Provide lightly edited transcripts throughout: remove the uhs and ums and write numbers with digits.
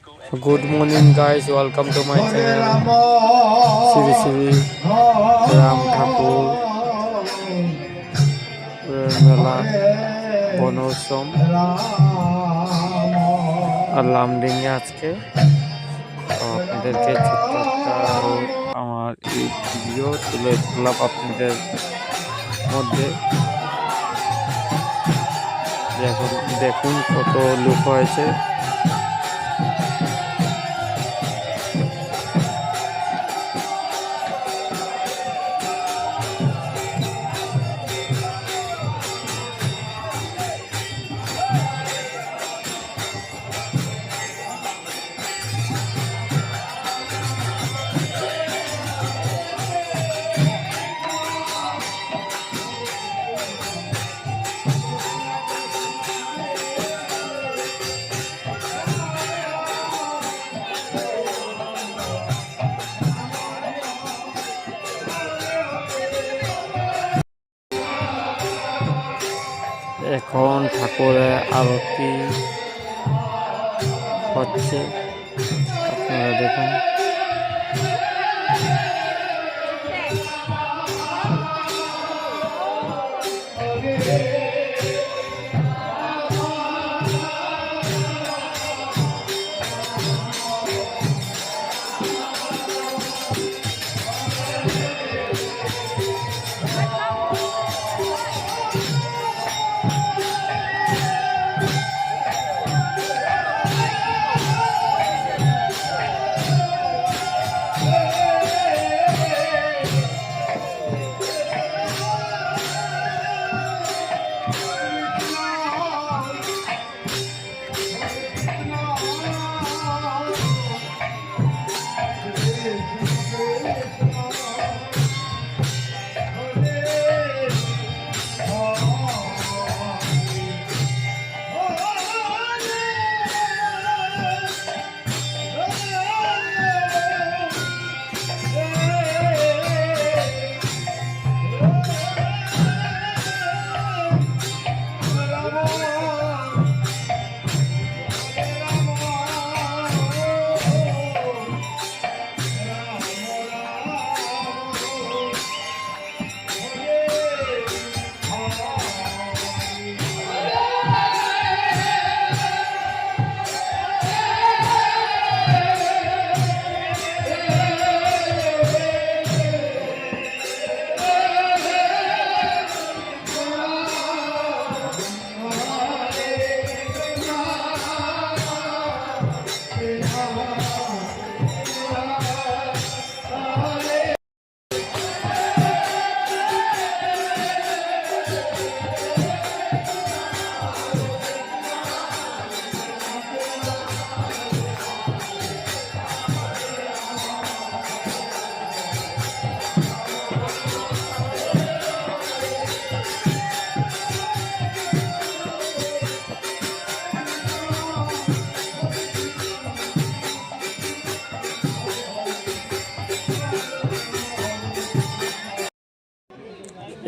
Good morning guys, welcome to my channel Sri Sri Ram Thakur মেলা বনৌসম আর লামডিংয়ে আজকে তো আপনাদেরকে ছোট্ট একটা আমার এই ভিডিও তুলে ধরলাম আপনাদের মধ্যে। দেখুন কত লোক হয়েছে। এখন ঠাকুরের আরতি হচ্ছে, আপনারা দেখুন।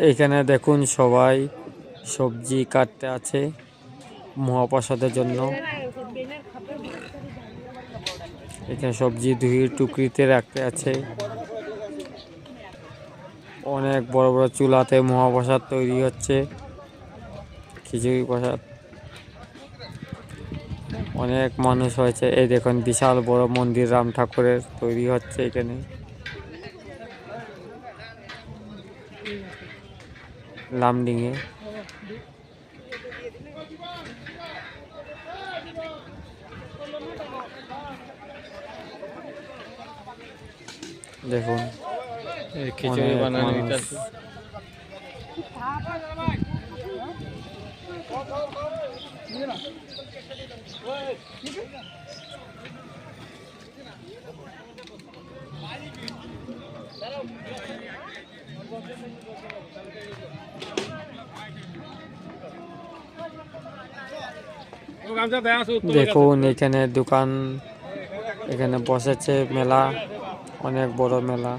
এখানে দেখুন সবাই সবজি কাটতে আছে মহাপ্রসাদের জন্য। এখানে সবজি ধুয়ে টুকরিতে রাখতে আছে। অনেক বড় বড় চুলাতে মহাপ্রসাদ তৈরি হচ্ছে, খিচুড়ি প্রসাদ। অনেক মানুষ হয়েছে। এই দেখুন বিশাল বড় মন্দির রাম ঠাকুরের তৈরি হচ্ছে এখানে। লামডিংয়ে দেখুন খিচুড়ি বানানো হচ্ছে। দেখুন এখানে দোকান, এখানে বসেছে মেলা, অনেক বড় মেলা।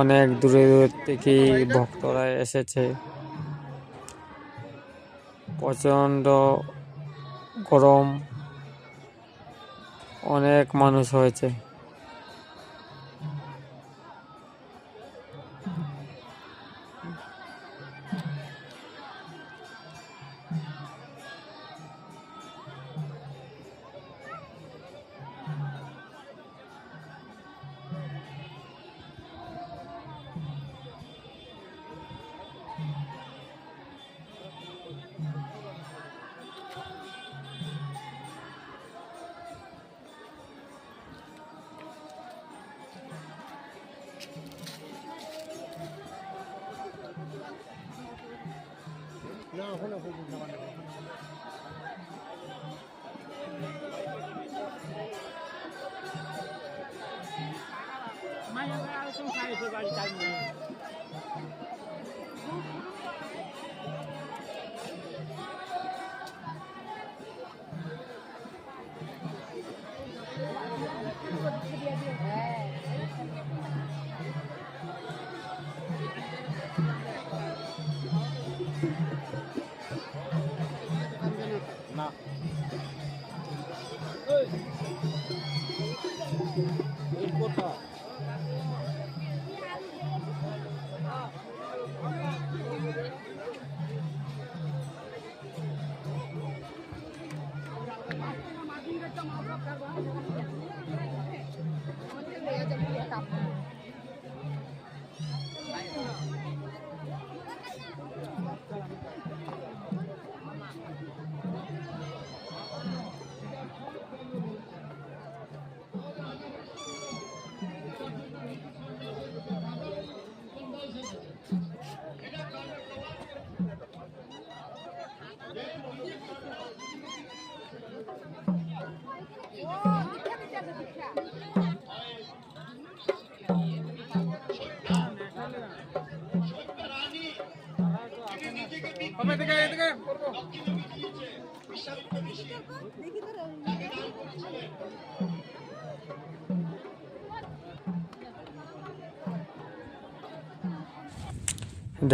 অনেক দূরে দূর থেকে ভক্তরা এসেছে। প্রচণ্ড গরম, অনেক মানুষ হয়েছে।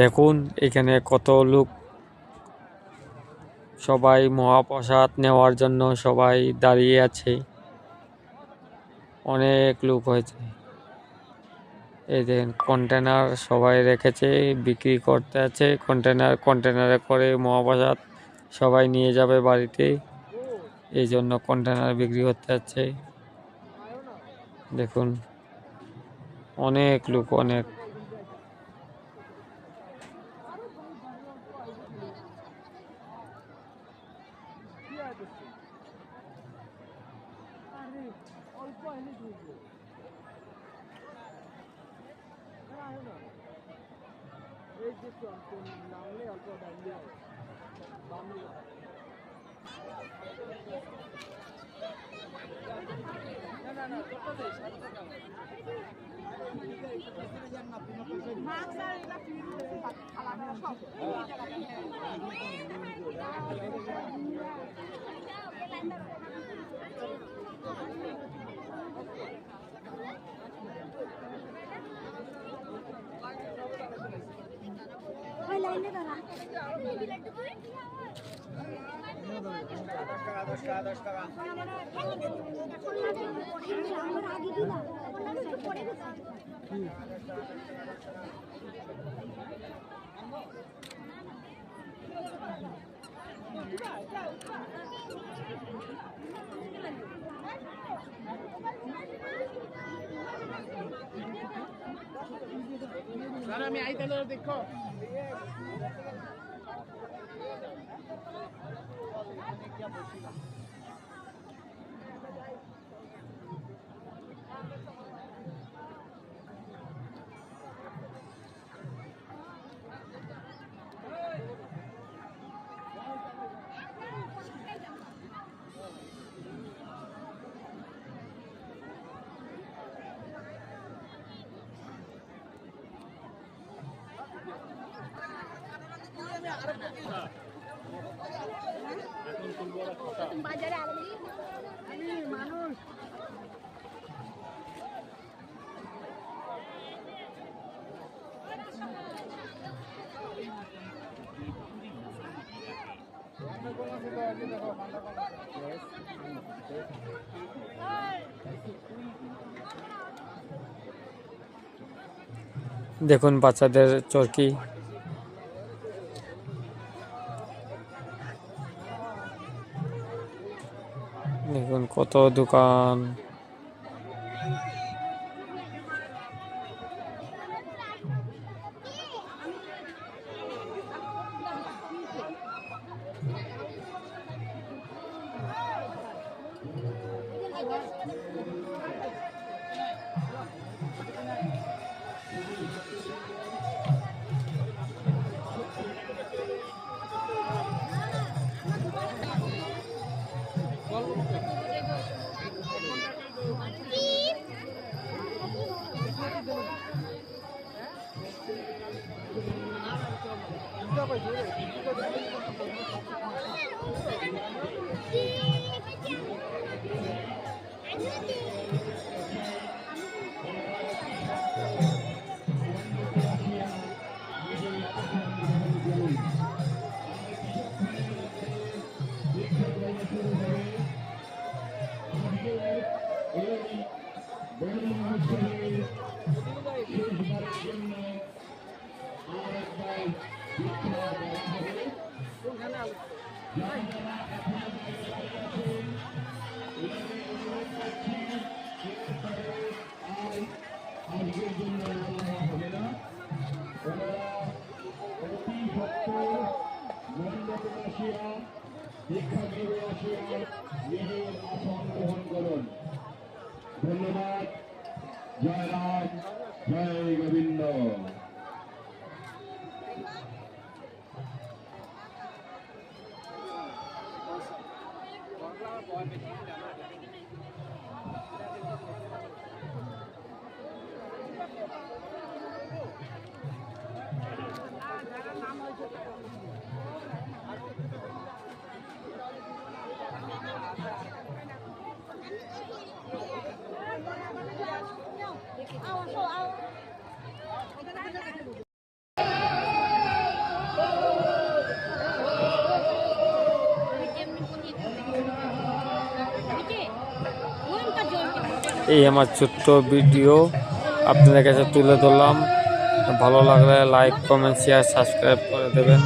দেখুন এখানে কত লোক, সবাই মহাপ্রসাদ নেওয়ার জন্য সবাই দাঁড়িয়ে আছে। অনেক লোক হয়েছে। এই যে কন্টেনার সবাই রেখেছে, বিক্রি করতে আছে। কন্টেনারে করে মহাপ্রসাদ সবাই নিয়ে যাবে বাড়িতে, এই জন্য কন্টেনার বিক্রি করতে আছে। দেখুন অনেক লোক, অনেক। আমি আইতালে দেখো বাজারে মানুষ দেখো দেখুন বাচ্চাদের চরকি, দেখুন কত দোকান। ধন্যবাদ। জয় রাম, জয় গোবিন্দ। এই আমার ছোট্ট ভিডিও আপনাদের কাছে তুলে ধরলাম। ভালো লাগলে লাইক, কমেন্ট, শেয়ার, সাবস্ক্রাইব করে দেবেন।